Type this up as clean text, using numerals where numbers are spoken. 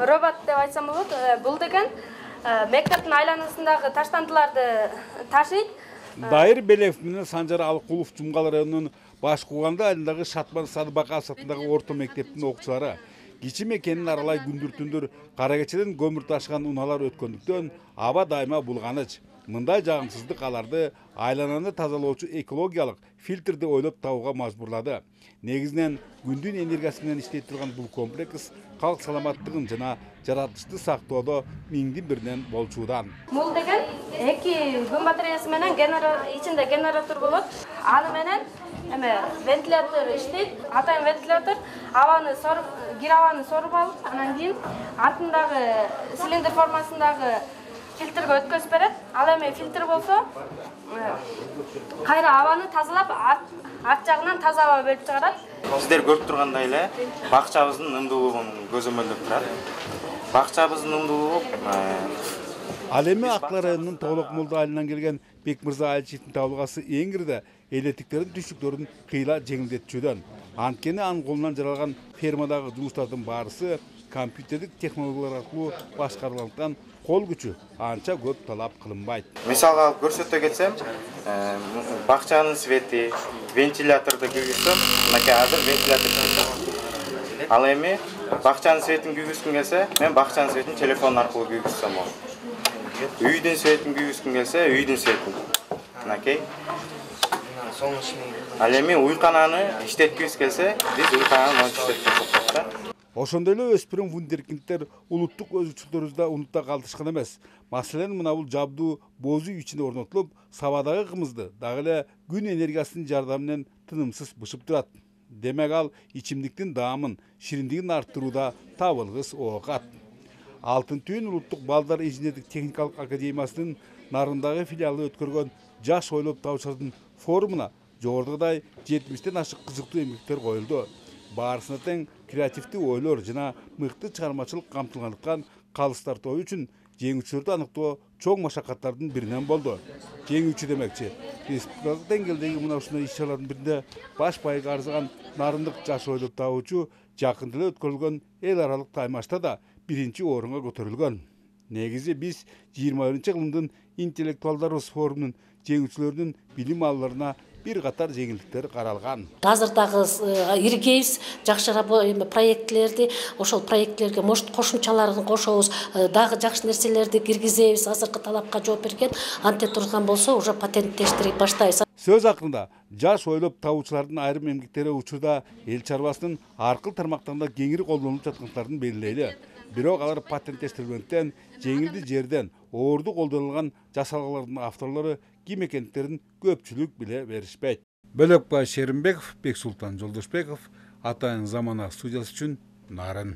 робот деп айтсам болот. Бул деген мектептин айланасындагы таштандыларды ташыйт. Дайыр Белев менен Санжар Алкулов Жумгал районунун баш кууганды айылындагы Шатман Садыбака сыртындагы орто мектептин окуучулары кичи мекенин аралай күндүр-түндүр кара кечеден көмүр ташыган унаалар өткөндүктөн аба дайыма булганыч. Мындай жагымсыздык аларды айлананы тазалоочу экологиялык фильтрди ойлоп табууга мажбурлады. Негизинен күндүн энергиясы менен иштетилген бул комплекс калк саламаттыгын жана жаратылышты сактоодо миңдин биринен болчудан. Бул деген 2 күн батареясы менен ичинде генератор болот. Аны менен вентилятор иштейт. Атайын вентилятор абаны соруп, кир абаны соруп алып, анан кийин артындагы цилиндр формасындагы фильтрге өткөзүп берет. Ал эми фильтр болсо, кайра абаны тазалап, арт жагынан таза аба бөлүп чыгарат. Сиздер көрүп тургандай эле, бакчабыздын ымдуулугун көзөмөлдөп турат. Бакчабыздын ымдуулугу Ал эми Акла районунун Тоолок Молду айылынан келген Бекмырза Айылчиевдин табылгасы эң кирде электиктердин түшүктөрүн кыйла жеңилдетүүчүдөн. Анткени анын колунан жаралган фермадагы жумуштардын баарысы компьютердик технологиялар аркылуу башкарылгандыктан кол күчү анча көп талап кылынбайт. Мисалга алып көрсөтө кетсем, бакчанын свети, вентиляторду күйгүзсөм, мынакей азыр вентилятор чыгат. Ал эми бакчанын светин күйгүзгүм келсе, мен бакчанын светин телефон аркылуу күйгүзсөм болот. Үйдүн светин күйгүзгүм келсе, үйдүн светин. Мынакей. Ал эми уйкананы иштеткибиз келсе, биз уйкананы иштеткибиз да. Ошондой эле өспүрүм вундеркиндтер улуттук өзүчүлүктөрүбүздө унутта калдышкан эмес. Маселен, мына бул жабдуу боз үй ичинде орнотулуп, сабадагы кымызды дагы эле күн энергиясынын жардамы менен тынымсыз бышып турат. Демек ал ичимдиктин даамын, шириндигин арттырууда табылгыс оокат. Алтын Түйүн улуттук балдар инженердик техникалык академиясынын Нарындагы филиалы өткөргөн жаш ойлоп табуучулардын форумуна жогорудагыдай 70тен ашык кызыктуу эмгектер коюлду. Баарысына тең креативдүү ойлор жана мыкты чыгармачылык камтылгандыктан калыстар тою үчүн жеңүүчүлөрдү аныктоо чоң машакаттардын биринен болду. Жеңүүчү демекчи, республикалык деңгээлдеги мына ушундай иш-чаралардын биринде баш байыга арзыган нарындык жаш ойлоп табуучу жакында эле өткөрүлгөн эл аралык таймашта да биринчи орунга көтөрүлгөн. Негизи биз 21-кылымдын интеллектуалдарыбыз форумунун жеңүүчүлөрүнүн билим алууларына bir катар жеңилдиктер каралган. Азыр дагы иргейбиз, жакшы проектлерди, ошол проектлерге кошумчаларын кошобуз, дагы жакшы нерселерди киргизебиз. Азыркы талапка жооп берген, анте турган болсо уже патенттештирип баштайбыз. Сөз акырында жаш ойлоп табуучулардын айрым эмгектери учурда эл чарбасынын аркыл тармактарында кеңири колдонулуп жаткандыктарын белгилейли. Бирок алар патенттештирилгенден жеңилди жерден оорду колдонулган жасалгалардын авторлору ким экендиктерин көпчүлүк биле беришпейт. Бөлөкбай Шеримбеков, Бексултан Жолдошбеков, Атайын Замана студиясы үчүн Нарын.